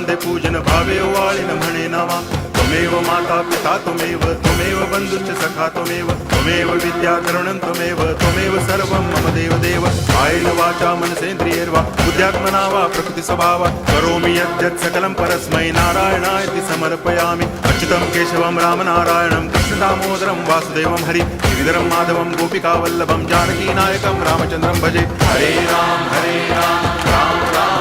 वंदे पूजन भावे वाळिन म्हणे नावा त्वमेव माता पिता त्वमेव बंधुश्च सखा त्वमेव विद्या द्रविणं त्वमेव सर्वं मम देव कायेन वाचा मनसेन्द्रियैर्वा बुद्ध्यात्मना वा प्रकृति स्वभावात् करोमि यद्यत् सकलं परस्मै नारायणायति समर्पयामि अच्युतं केशवं रामनारायणं कृष्णदामोदरं वासुदेवं हरि गिरिधरं माधवं गोपिकावल्लभं जानकीनायकं रामचन्द्रं भजे हरे राम राम राम